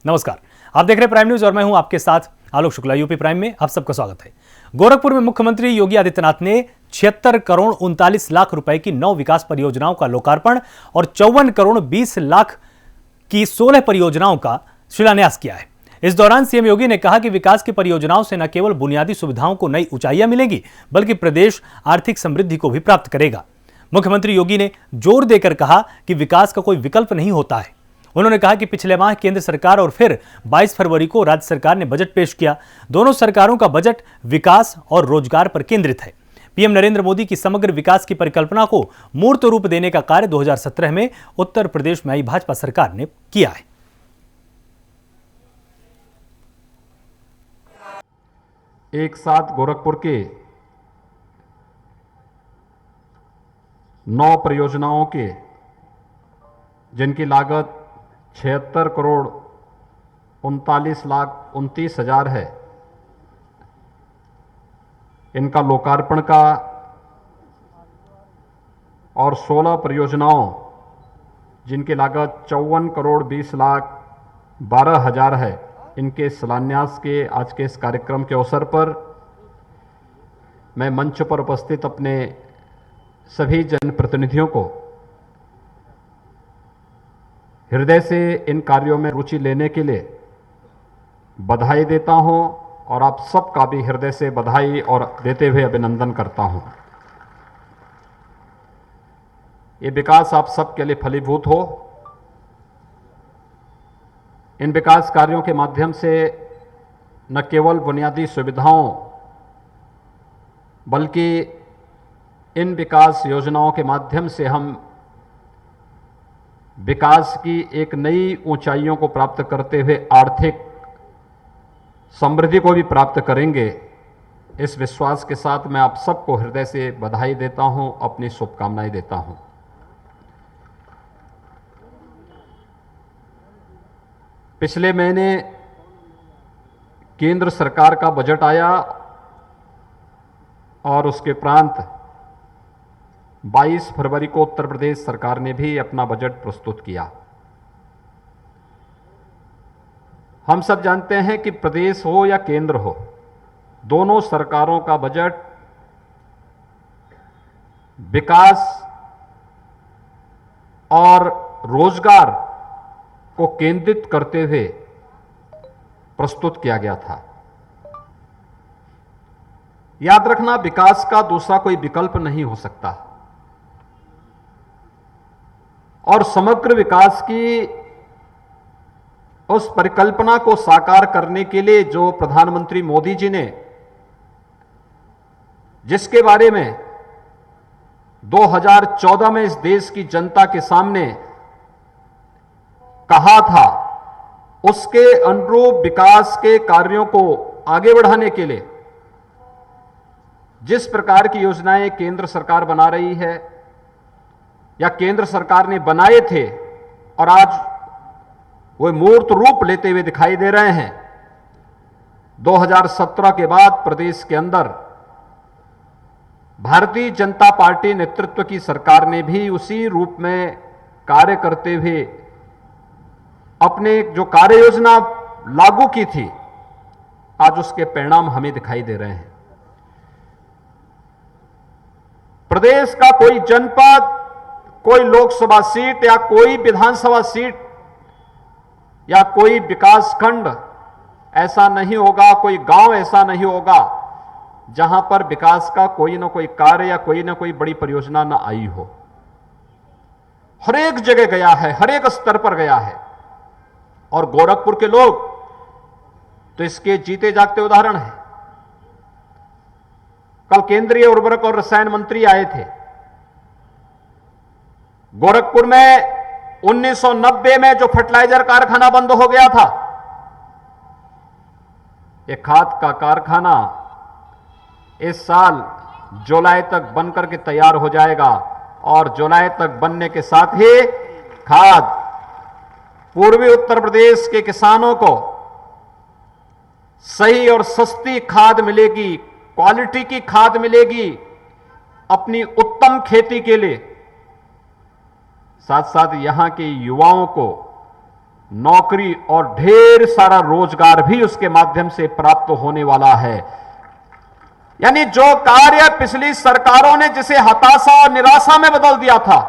नमस्कार, आप देख रहे हैं प्राइम न्यूज और मैं हूं आपके साथ आलोक शुक्ला। यूपी प्राइम में आप सबका स्वागत है। गोरखपुर में मुख्यमंत्री योगी आदित्यनाथ ने 76 करोड़ 39 लाख रुपए की 9 विकास परियोजनाओं का लोकार्पण और 54 करोड़ 20 लाख की 16 परियोजनाओं का शिलान्यास किया है। इस दौरान सीएम योगी ने कहा कि विकास की परियोजनाओं से न केवल बुनियादी सुविधाओं को नई ऊंचाइयां मिलेंगी, बल्कि प्रदेश आर्थिक समृद्धि को भी प्राप्त करेगा। मुख्यमंत्री योगी ने जोर देकर कहा कि विकास का कोई विकल्प नहीं होता है। उन्होंने कहा कि पिछले माह केंद्र सरकार और फिर 22 फरवरी को राज्य सरकार ने बजट पेश किया। दोनों सरकारों का बजट विकास और रोजगार पर केंद्रित है। पीएम नरेंद्र मोदी की समग्र विकास की परिकल्पना को मूर्त रूप देने का कार्य 2017 में उत्तर प्रदेश में आई भाजपा सरकार ने किया है। एक साथ गोरखपुर के 9 परियोजनाओं के जिनकी लागत 76 करोड़ 39 लाख 29 हजार है, इनका लोकार्पण का और 16 परियोजनाओं जिनकी लागत 54 करोड़ 20 लाख 12 हजार है, इनके शिलान्यास के आज के इस कार्यक्रम के अवसर पर मैं मंच पर उपस्थित अपने सभी जनप्रतिनिधियों को हृदय से इन कार्यों में रुचि लेने के लिए बधाई देता हूं और आप सबका भी हृदय से बधाई और देते हुए अभिनंदन करता हूं। ये विकास आप सबके लिए फलीभूत हो। इन विकास कार्यों के माध्यम से न केवल बुनियादी सुविधाओं बल्कि इन विकास योजनाओं के माध्यम से हम विकास की एक नई ऊंचाइयों को प्राप्त करते हुए आर्थिक समृद्धि को भी प्राप्त करेंगे। इस विश्वास के साथ मैं आप सबको हृदय से बधाई देता हूं, अपनी शुभकामनाएं देता हूं। पिछले महीने केंद्र सरकार का बजट आया और उसके उपरांत 22 फरवरी को उत्तर प्रदेश सरकार ने भी अपना बजट प्रस्तुत किया। हम सब जानते हैं कि प्रदेश हो या केंद्र हो, दोनों सरकारों का बजट विकास और रोजगार को केंद्रित करते हुए प्रस्तुत किया गया था। याद रखना, विकास का दूसरा कोई विकल्प नहीं हो सकता और समग्र विकास की उस परिकल्पना को साकार करने के लिए जो प्रधानमंत्री मोदी जी ने, जिसके बारे में 2014 में इस देश की जनता के सामने कहा था, उसके अनुरूप विकास के कार्यों को आगे बढ़ाने के लिए जिस प्रकार की योजनाएं केंद्र सरकार बना रही है या केंद्र सरकार ने बनाए थे और आज वो मूर्त रूप लेते हुए दिखाई दे रहे हैं। 2017 के बाद प्रदेश के अंदर भारतीय जनता पार्टी नेतृत्व की सरकार ने भी उसी रूप में कार्य करते हुए अपने जो कार्य योजना लागू की थी, आज उसके परिणाम हमें दिखाई दे रहे हैं। प्रदेश का कोई जनपद, कोई लोकसभा सीट या कोई विधानसभा सीट या कोई विकास खंड ऐसा नहीं होगा, कोई गांव ऐसा नहीं होगा जहां पर विकास का कोई ना कोई कार्य या कोई ना कोई बड़ी परियोजना ना आई हो। हर एक जगह गया है, हर एक स्तर पर गया है और गोरखपुर के लोग तो इसके जीते जागते उदाहरण हैं। कल केंद्रीय उर्वरक और रसायन मंत्री आए थे। गोरखपुर में 1990 में जो फर्टिलाइजर कारखाना बंद हो गया था, यह खाद का कारखाना इस साल जुलाई तक बनकर के तैयार हो जाएगा और जुलाई तक बनने के साथ ही खाद पूर्वी उत्तर प्रदेश के किसानों को सही और सस्ती खाद मिलेगी, क्वालिटी की खाद मिलेगी अपनी उत्तम खेती के लिए। साथ साथ यहां के युवाओं को नौकरी और ढेर सारा रोजगार भी उसके माध्यम से प्राप्त होने वाला है। यानी जो कार्य पिछली सरकारों ने जिसे हताशा और निराशा में बदल दिया था,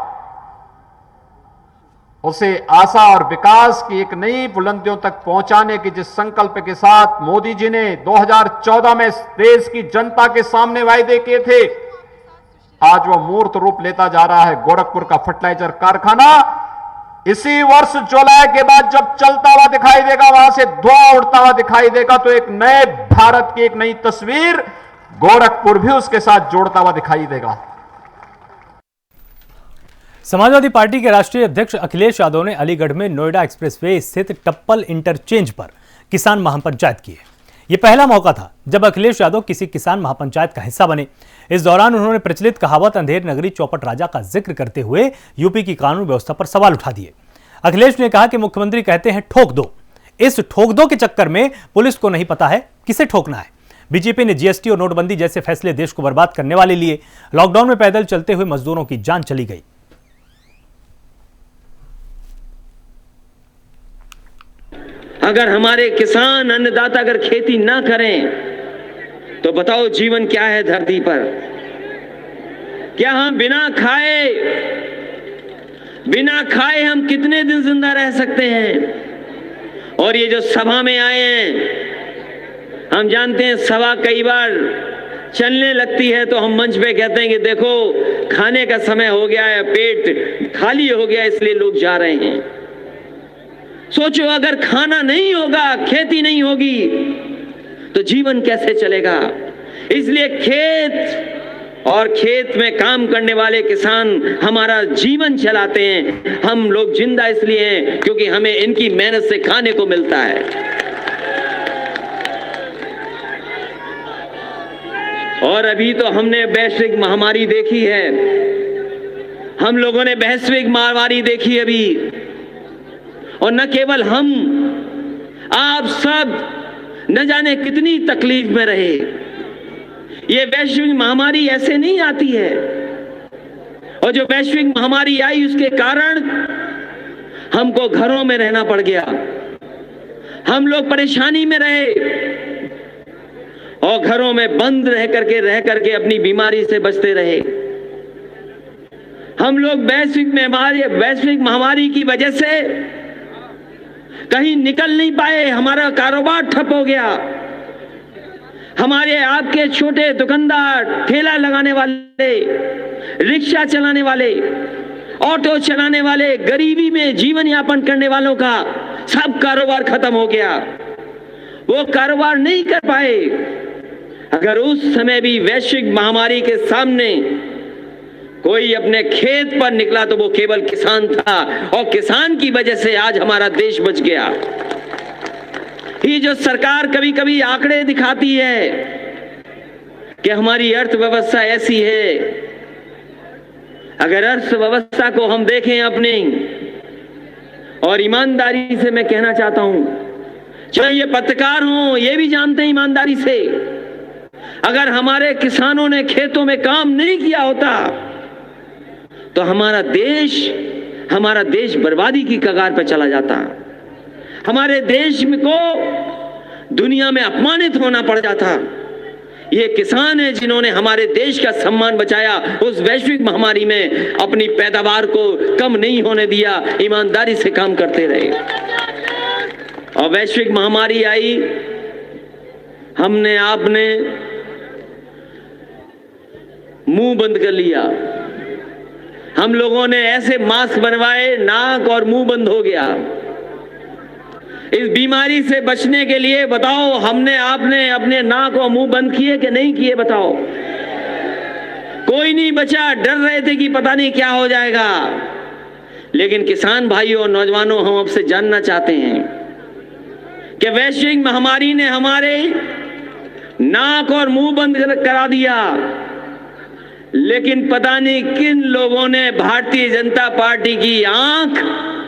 उसे आशा और विकास की एक नई बुलंदियों तक पहुंचाने की जिस संकल्प के साथ मोदी जी ने 2014 में देश की जनता के सामने वायदे किए थे, आज वो मूर्त रूप लेता जा रहा है। गोरखपुर का फर्टिलाइजर कारखाना इसी वर्ष जुलाई के बाद जब चलता हुआ दिखाई देगा, वहां से धुआं उड़ता हुआ दिखाई देगा, तो एक नए भारत की एक नई तस्वीर गोरखपुर भी उसके साथ जोड़ता हुआ दिखाई देगा। समाजवादी पार्टी के राष्ट्रीय अध्यक्ष अखिलेश यादव ने अलीगढ़ में नोएडा एक्सप्रेसवे स्थित टप्पल इंटरचेंज पर किसान महापंचायत की है। यह पहला मौका था जब अखिलेश यादव किसी किसान महापंचायत का हिस्सा बने। इस दौरान उन्होंने प्रचलित कहावत अंधेर नगरी चौपट राजा का जिक्र करते हुए यूपी की कानून व्यवस्था पर सवाल उठा दिए। अखिलेश ने कहा कि मुख्यमंत्री कहते हैं ठोक दो, इस ठोक दो के चक्कर में पुलिस को नहीं पता है किसे ठोकना है। बीजेपी ने जीएसटी और नोटबंदी जैसे फैसले देश को बर्बाद करने वाले लिए। लॉकडाउन में पैदल चलते हुए मजदूरों की जान चली गई। अगर हमारे किसान अन्नदाता अगर खेती ना करें तो बताओ जीवन क्या है धरती पर? क्या हम बिना खाए हम कितने दिन जिंदा रह सकते हैं? और ये जो सभा में आए हैं, हम जानते हैं सभा कई बार चलने लगती है तो हम मंच पे कहते हैं कि देखो खाने का समय हो गया है, पेट खाली हो गया इसलिए लोग जा रहे हैं। सोचो अगर खाना नहीं होगा, खेती नहीं होगी तो जीवन कैसे चलेगा? इसलिए खेत में काम करने वाले किसान हमारा जीवन चलाते हैं। हम लोग जिंदा इसलिए हैं क्योंकि हमें इनकी मेहनत से खाने को मिलता है। और अभी तो हमने वैश्विक महामारी देखी है, हम लोगों ने वैश्विक महामारी देखी अभी। और न केवल हम, आप सब न जाने कितनी तकलीफ में रहे। ये वैश्विक महामारी ऐसे नहीं आती है, और जो वैश्विक महामारी आई उसके कारण हमको घरों में रहना पड़ गया। हम लोग परेशानी में रहे और घरों में बंद रह करके अपनी बीमारी से बचते रहे। हम लोग वैश्विक महामारी की वजह से कहीं निकल नहीं पाए, हमारा कारोबार ठप हो गया। हमारे आपके छोटे दुकानदार, ठेला लगाने वाले, रिक्शा चलाने वाले, ऑटो चलाने वाले, गरीबी में जीवन यापन करने वालों का सब कारोबार खत्म हो गया। वो कारोबार नहीं कर पाए। अगर उस समय भी वैश्विक महामारी के सामने कोई अपने खेत पर निकला तो वो केवल किसान था, और किसान की वजह से आज हमारा देश बच गया। ये जो सरकार कभी कभी आंकड़े दिखाती है कि हमारी अर्थव्यवस्था ऐसी है, अगर अर्थव्यवस्था को हम देखें अपने, और ईमानदारी से मैं कहना चाहता हूं, चाहे ये पत्रकार हों, ये भी जानते हैं ईमानदारी से, अगर हमारे किसानों ने खेतों में काम नहीं किया होता तो हमारा देश बर्बादी की कगार पर चला जाता। हमारे देश को दुनिया में अपमानित होना पड़ जाता। ये किसान है जिन्होंने हमारे देश का सम्मान बचाया, उस वैश्विक महामारी में अपनी पैदावार को कम नहीं होने दिया, ईमानदारी से काम करते रहे। और वैश्विक महामारी आई, हमने आपने मुंह बंद कर लिया। हम लोगों ने ऐसे मास्क बनवाए, नाक और मुंह बंद हो गया। इस बीमारी से बचने के लिए बताओ, हमने आपने अपने नाक और मुंह बंद किए कि नहीं किए? बताओ। कोई नहीं बचा, डर रहे थे कि पता नहीं क्या हो जाएगा। लेकिन किसान भाइयों और नौजवानों, हम आपसे जानना चाहते हैं कि वैश्विक महामारी ने हमारे नाक और मुंह बंद करा दिया, लेकिन पता नहीं किन लोगों ने भारतीय जनता पार्टी की आंख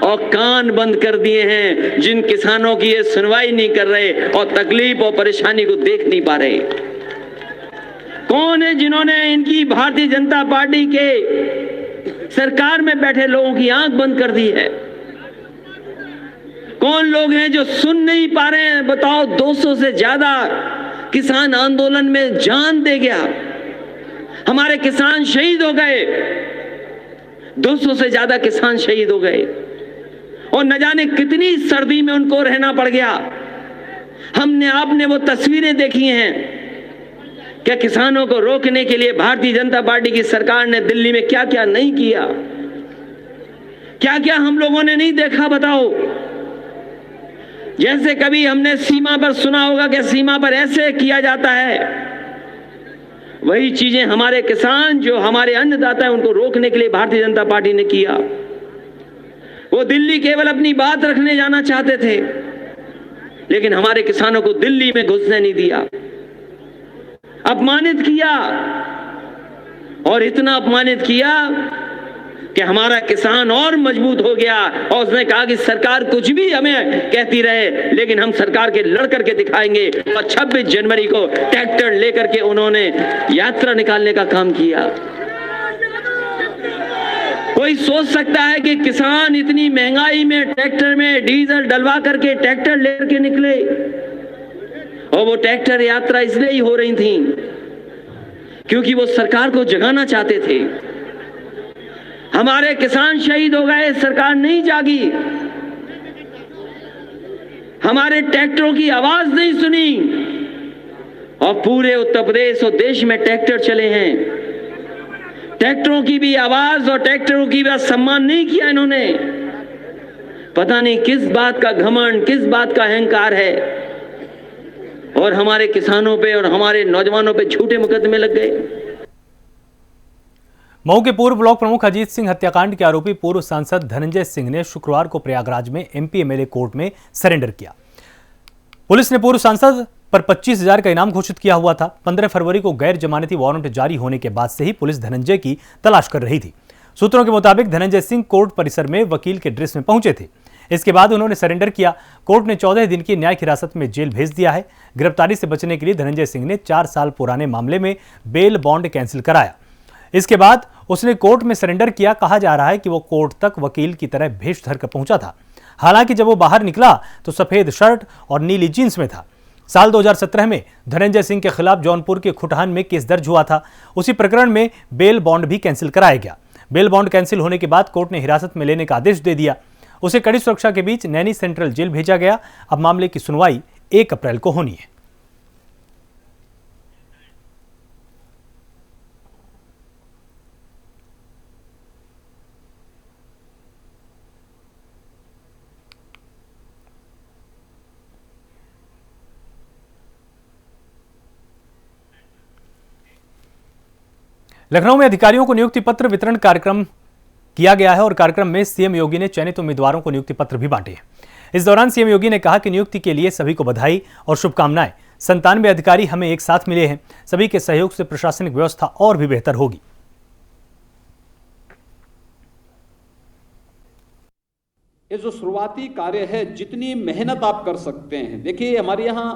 और कान बंद कर दिए हैं, जिन किसानों की ये सुनवाई नहीं कर रहे और तकलीफ और परेशानी को देख नहीं पा रहे। कौन है जिन्होंने इनकी भारतीय जनता पार्टी के सरकार में बैठे लोगों की आंख बंद कर दी है? कौन लोग हैं जो सुन नहीं पा रहे हैं? बताओ, 200 से ज्यादा किसान आंदोलन में जान दे गया, हमारे किसान शहीद हो गए, 200 से ज्यादा किसान शहीद हो गए, और न जाने कितनी सर्दी में उनको रहना पड़ गया। हमने आपने वो तस्वीरें देखी हैं कि किसानों को रोकने के लिए भारतीय जनता पार्टी की सरकार ने दिल्ली में क्या क्या नहीं किया, क्या क्या हम लोगों ने नहीं देखा, बताओ। जैसे कभी हमने सीमा पर सुना होगा कि सीमा पर ऐसे किया जाता है, वही चीजें हमारे किसान जो हमारे अन्नदाता हैं उनको रोकने के लिए भारतीय जनता पार्टी ने किया। वो दिल्ली केवल अपनी बात रखने जाना चाहते थे, लेकिन हमारे किसानों को दिल्ली में घुसने नहीं दिया, अपमानित किया, और इतना अपमानित किया कि हमारा किसान और मजबूत हो गया। और उसने कहा कि सरकार कुछ भी हमें कहती रहे, लेकिन हम सरकार के लड़ करके दिखाएंगे। और 26 जनवरी को ट्रैक्टर लेकर के उन्होंने यात्रा निकालने का काम किया। कोई सोच सकता है कि किसान इतनी महंगाई में ट्रैक्टर में डीजल डलवा करके ट्रैक्टर लेकर के निकले? और वो ट्रैक्टर यात्रा इसलिए ही हो रही थी क्योंकि वो सरकार को जगाना चाहते थे। हमारे किसान शहीद हो गए, सरकार नहीं जागी, हमारे ट्रैक्टरों की आवाज नहीं सुनी, और पूरे उत्तर प्रदेश और देश में ट्रैक्टर चले हैं। ट्रैक्टरों की भी आवाज और ट्रैक्टरों की भी सम्मान नहीं किया इन्होंने। पता नहीं किस बात का घमंड, किस बात का अहंकार है, और हमारे किसानों पे और हमारे नौजवानों पे झूठे मुकदमे लग गए। मऊ के पूर्व ब्लॉक प्रमुख अजीत सिंह हत्याकांड के आरोपी पूर्व सांसद धनंजय सिंह ने शुक्रवार को प्रयागराज में एमपी एमएलए कोर्ट में सरेंडर किया। पुलिस ने पूर्व सांसद पर 25,000 का इनाम घोषित किया हुआ था। 15 फरवरी को गैर जमानती वारंट जारी होने के बाद से ही पुलिस धनंजय की तलाश कर रही थी। सूत्रों के मुताबिक धनंजय सिंह कोर्ट परिसर में वकील के ड्रेस में पहुंचे थे। इसके बाद उन्होंने सरेंडर किया। कोर्ट ने 14 दिन की न्यायिक हिरासत में जेल भेज दिया है। गिरफ्तारी से बचने के लिए धनंजय सिंह ने 4 साल पुराने मामले में बेल बॉन्ड कैंसिल कराया। इसके बाद उसने कोर्ट में सरेंडर किया। कहा जा रहा है कि वो कोर्ट तक वकील की तरह भेष धर कर पहुंचा था। हालांकि जब वो बाहर निकला तो सफेद शर्ट और नीली जींस में था। साल 2017 में धनंजय सिंह के खिलाफ जौनपुर के खुटहान में केस दर्ज हुआ था। उसी प्रकरण में बेल बॉन्ड भी कैंसिल कराया गया। बेल बॉन्ड कैंसिल होने के बाद कोर्ट ने हिरासत में लेने का आदेश दे दिया। उसे कड़ी सुरक्षा के बीच नैनी सेंट्रल जेल भेजा गया। अब मामले की सुनवाई 1 अप्रैल को होनी है। लखनऊ में अधिकारियों को नियुक्ति पत्र वितरण कार्यक्रम किया गया है और कार्यक्रम में सीएम योगी ने चयनित उम्मीदवारों को नियुक्ति पत्र भी बांटे हैं। इस दौरान सीएम योगी ने कहा कि नियुक्ति के लिए सभी को बधाई और शुभकामनाएं। 97 अधिकारी हमें एक साथ मिले हैं। सभी के सहयोग से प्रशासनिक व्यवस्था और भी बेहतर होगी। ये जो शुरुआती कार्य है, जितनी मेहनत आप कर सकते हैं, देखिए हमारे यहां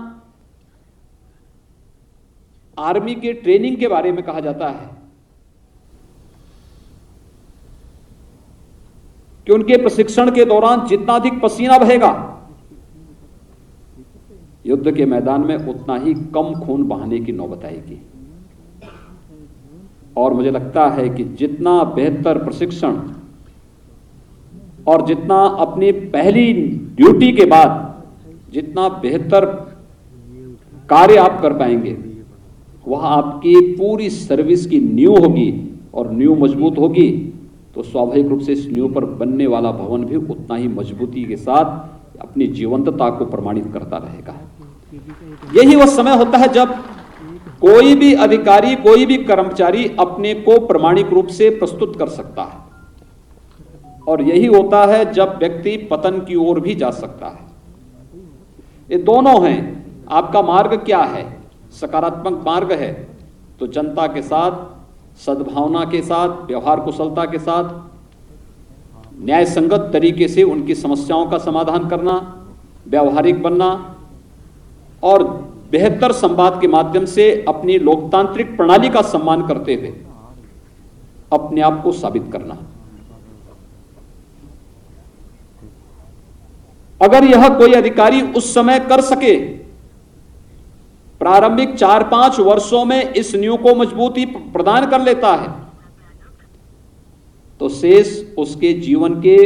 आर्मी के ट्रेनिंग के बारे में कहा जाता है कि उनके प्रशिक्षण के दौरान जितना अधिक पसीना बहेगा, युद्ध के मैदान में उतना ही कम खून बहाने की नौबत आएगी। और मुझे लगता है कि जितना बेहतर प्रशिक्षण और जितना अपनी पहली ड्यूटी के बाद जितना बेहतर कार्य आप कर पाएंगे, वह आपकी पूरी सर्विस की नींव होगी, और नींव मजबूत होगी तो स्वाभाविक रूप से इस नींव पर बनने वाला भवन भी उतना ही मजबूती के साथ अपनी जीवंतता को प्रमाणित करता रहेगा। यही वह समय होता है जब कोई भी अधिकारी, कोई भी कर्मचारी अपने को प्रामाणिक रूप से प्रस्तुत कर सकता है, और यही होता है जब व्यक्ति पतन की ओर भी जा सकता है। ये दोनों हैं। आपका मार्ग क्या है? सकारात्मक मार्ग है तो जनता के साथ सद्भावना के साथ, व्यवहार कुशलता के साथ, न्याय संगत तरीके से उनकी समस्याओं का समाधान करना, व्यवहारिक बनना और बेहतर संवाद के माध्यम से अपनी लोकतांत्रिक प्रणाली का सम्मान करते हुए अपने आप को साबित करना। अगर यह कोई अधिकारी उस समय कर सके, प्रारंभिक 4-5 वर्षों में इस नींव को मजबूती प्रदान कर लेता है, तो शेष उसके जीवन के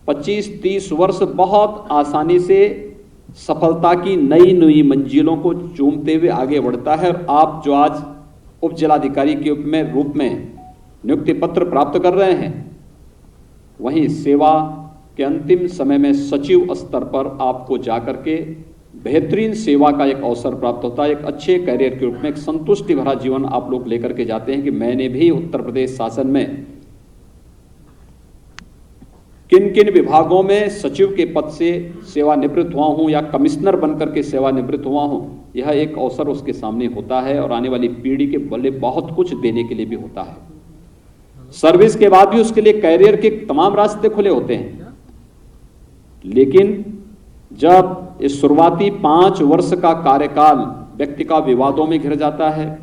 25-30 वर्ष बहुत आसानी से सफलता की नई नई मंजिलों को चूमते हुए आगे बढ़ता है। और आप जो आज उप जिलाधिकारी के रूप में नियुक्ति पत्र प्राप्त कर रहे हैं, वहीं सेवा के अंतिम समय में सचिव स्तर पर आपको जाकर के बेहतरीन सेवा का एक अवसर प्राप्त होता है। एक अच्छे कैरियर के रूप में एक संतुष्टि भरा जीवन आप लोग लेकर के जाते हैं कि मैंने भी उत्तर प्रदेश शासन में किन किन विभागों में सचिव के पद से सेवानिवृत्त हुआ हूं या कमिश्नर बनकर के सेवानिवृत्त हुआ हूं। यह एक अवसर उसके सामने होता है और आने वाली पीढ़ी के बल्ले बहुत कुछ देने के लिए भी होता है। सर्विस के बाद भी उसके लिए कैरियर के तमाम रास्ते खुले होते हैं, लेकिन जब इस शुरुआती 5 वर्ष का कार्यकाल व्यक्ति का विवादों में घिर जाता है,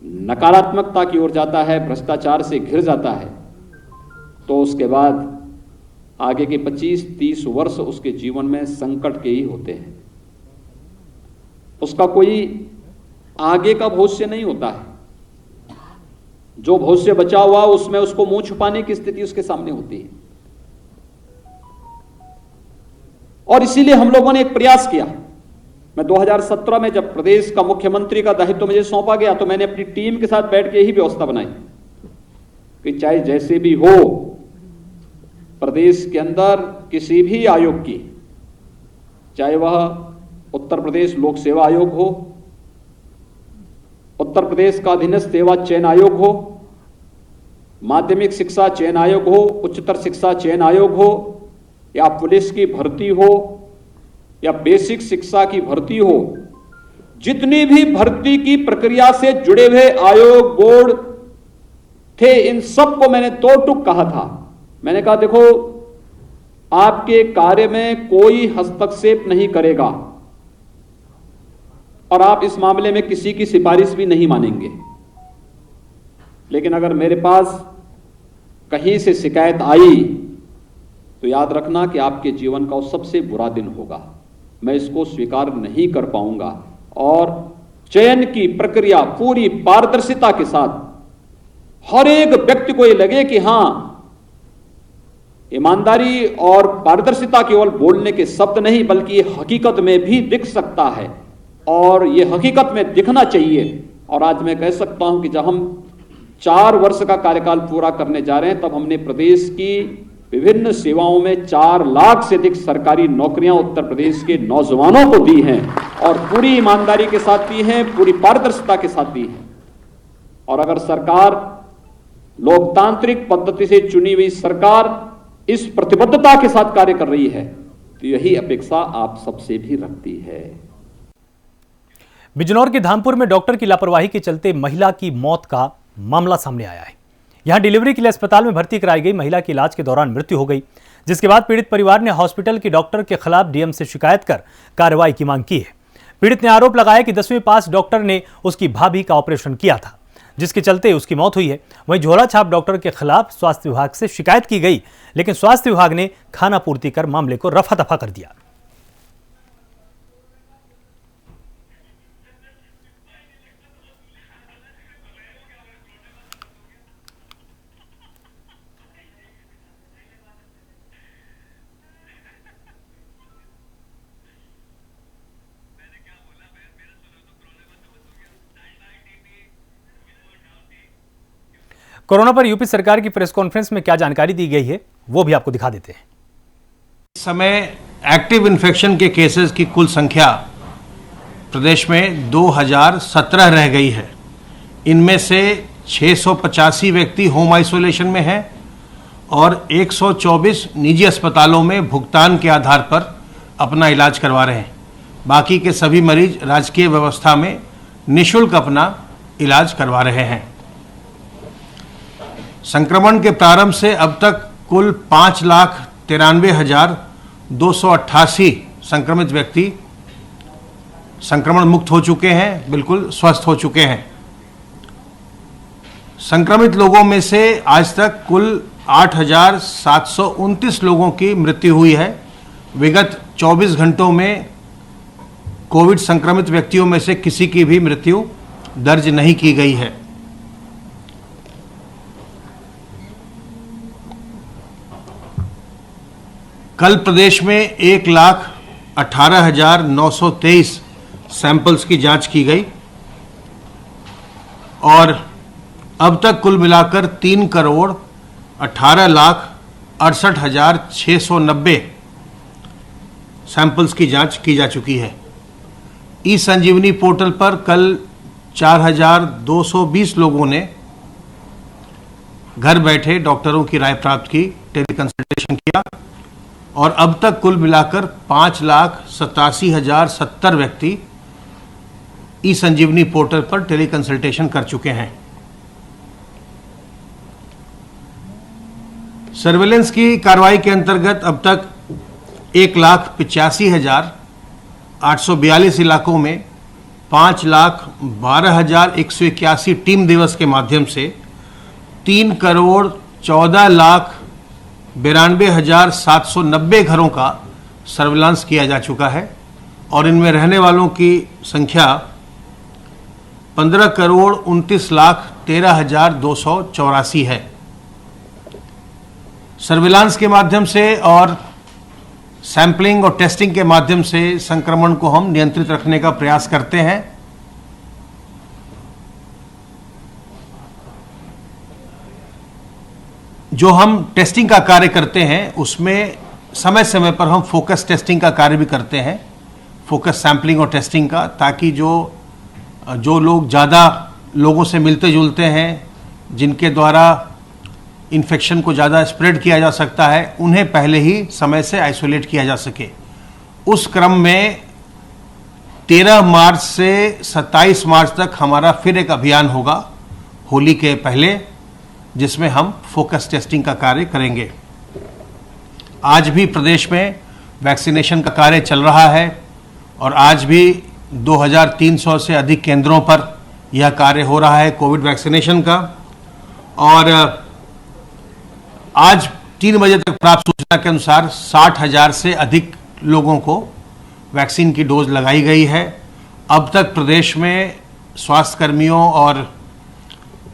नकारात्मकता की ओर जाता है, भ्रष्टाचार से घिर जाता है, तो उसके बाद आगे के 25-30 वर्ष उसके जीवन में संकट के ही होते हैं। उसका कोई आगे का भविष्य नहीं होता है। जो भविष्य बचा हुआ उसमें उसको मुंह छुपाने की स्थिति उसके सामने होती है। और इसीलिए हम लोगों ने एक प्रयास किया। मैं 2017 में जब प्रदेश का मुख्यमंत्री का दायित्व मुझे सौंपा गया, तो मैंने अपनी टीम के साथ बैठ के यही व्यवस्था बनाई कि चाहे जैसे भी हो, प्रदेश के अंदर किसी भी आयोग की, चाहे वह उत्तर प्रदेश लोक सेवा आयोग हो, उत्तर प्रदेश का अधीनस्थ सेवा चयन आयोग हो, माध्यमिक शिक्षा चयन आयोग हो, उच्चतर शिक्षा चयन आयोग हो, या पुलिस की भर्ती हो या बेसिक शिक्षा की भर्ती हो, जितनी भी भर्ती की प्रक्रिया से जुड़े हुए आयोग बोर्ड थे, इन सबको मैंने दो टूक कहा था। मैंने कहा देखो, आपके कार्य में कोई हस्तक्षेप नहीं करेगा और आप इस मामले में किसी की सिफारिश भी नहीं मानेंगे, लेकिन अगर मेरे पास कहीं से शिकायत आई तो याद रखना कि आपके जीवन का वो सबसे बुरा दिन होगा। मैं इसको स्वीकार नहीं कर पाऊंगा और चयन की प्रक्रिया पूरी पारदर्शिता के साथ हर एक व्यक्ति को ये लगे कि हां, ईमानदारी और पारदर्शिता केवल बोलने के शब्द नहीं, बल्कि ये हकीकत में भी दिख सकता है और ये हकीकत में दिखना चाहिए। और आज मैं कह सकता हूं कि जब हम 4 वर्ष का कार्यकाल पूरा करने जा रहे हैं, तब हमने प्रदेश की विभिन्न सेवाओं में 4 लाख से अधिक सरकारी नौकरियां उत्तर प्रदेश के नौजवानों को दी हैं और पूरी ईमानदारी के साथ दी हैं, पूरी पारदर्शिता के साथ दी हैं। और अगर सरकार, लोकतांत्रिक पद्धति से चुनी हुई सरकार, इस प्रतिबद्धता के साथ कार्य कर रही है, तो यही अपेक्षा आप सबसे भी रखती है। बिजनौर के धामपुर में डॉक्टर की लापरवाही के चलते महिला की मौत का मामला सामने आया है। यहां डिलीवरी के लिए अस्पताल में भर्ती कराई गई महिला की इलाज के दौरान मृत्यु हो गई, जिसके बाद पीड़ित परिवार ने हॉस्पिटल के डॉक्टर के खिलाफ डीएम से शिकायत कर कार्रवाई की मांग की है। पीड़ित ने आरोप लगाया कि 10वीं पास डॉक्टर ने उसकी भाभी का ऑपरेशन किया था, जिसके चलते उसकी मौत हुई है। वहीं झोला छाप डॉक्टर के खिलाफ स्वास्थ्य विभाग से शिकायत की गई, लेकिन स्वास्थ्य विभाग ने खानापूर्ति कर मामले को रफा दफा कर दिया। कोरोना पर यूपी सरकार की प्रेस कॉन्फ्रेंस में क्या जानकारी दी गई है, वो भी आपको दिखा देते हैं। इस समय एक्टिव इन्फेक्शन के केसेस की कुल संख्या प्रदेश में 2017 रह गई है। इनमें से 685 व्यक्ति होम आइसोलेशन में हैं और 124 निजी अस्पतालों में भुगतान के आधार पर अपना इलाज करवा रहे हैं। बाकी के सभी मरीज राजकीय व्यवस्था में निःशुल्क अपना इलाज करवा रहे हैं। संक्रमण के प्रारंभ से अब तक कुल 5,93,288 संक्रमित व्यक्ति संक्रमण मुक्त हो चुके हैं, बिल्कुल स्वस्थ हो चुके हैं। संक्रमित लोगों में से आज तक कुल 8,729 लोगों की मृत्यु हुई है, विगत 24 घंटों में कोविड संक्रमित व्यक्तियों में से किसी की भी मृत्यु दर्ज नहीं की गई है। कल प्रदेश में 1,18,923 सैंपल्स की जांच की गई और अब तक कुल मिलाकर 3,18,68,690 सैंपल्स की जांच की जा चुकी है। ई संजीवनी पोर्टल पर कल 4,220 लोगों ने घर बैठे डॉक्टरों की राय प्राप्त की, टेलीकंसल्टेशन किया और अब तक कुल मिलाकर 5,87,070 व्यक्ति ई संजीवनी पोर्टल पर टेलीकंसल्टेशन कर चुके हैं। सर्वेलेंस की कार्रवाई के अंतर्गत अब तक 1,85,842 इलाकों में 5,12,181 टीम दिवस के माध्यम से 3,14,92,790 घरों का सर्विलांस किया जा चुका है और इनमें रहने वालों की संख्या 15,29,13,284 है। सर्विलांस के माध्यम से और सैंपलिंग और टेस्टिंग के माध्यम से संक्रमण को हम नियंत्रित रखने का प्रयास करते हैं। जो हम टेस्टिंग का कार्य करते हैं उसमें समय समय पर हम फोकस टेस्टिंग का कार्य भी करते हैं, फोकस सैंपलिंग और टेस्टिंग का, ताकि जो लोग ज़्यादा लोगों से मिलते जुलते हैं, जिनके द्वारा इन्फेक्शन को ज़्यादा स्प्रेड किया जा सकता है, उन्हें पहले ही समय से आइसोलेट किया जा सके। उस क्रम में 13 मार्च से 27 मार्च तक हमारा फिर एक अभियान होगा होली के पहले, जिसमें हम फोकस टेस्टिंग का कार्य करेंगे। आज भी प्रदेश में वैक्सीनेशन का कार्य चल रहा है और आज भी 2,300 से अधिक केंद्रों पर यह कार्य हो रहा है कोविड वैक्सीनेशन का। और आज 3 बजे तक प्राप्त सूचना के अनुसार 60,000 से अधिक लोगों को वैक्सीन की डोज लगाई गई है। अब तक प्रदेश में स्वास्थ्यकर्मियों और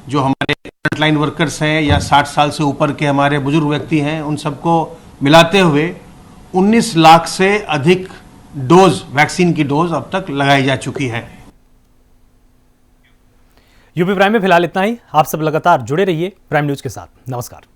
जो हमारे फ्रंटलाइन वर्कर्स हैं या 60 साल से ऊपर के हमारे बुजुर्ग व्यक्ति हैं, उन सबको मिलाते हुए 19 लाख से अधिक डोज, वैक्सीन की डोज अब तक लगाई जा चुकी है। यूपी प्राइम में फिलहाल इतना ही। आप सब लगातार जुड़े रहिए प्राइम न्यूज के साथ। नमस्कार।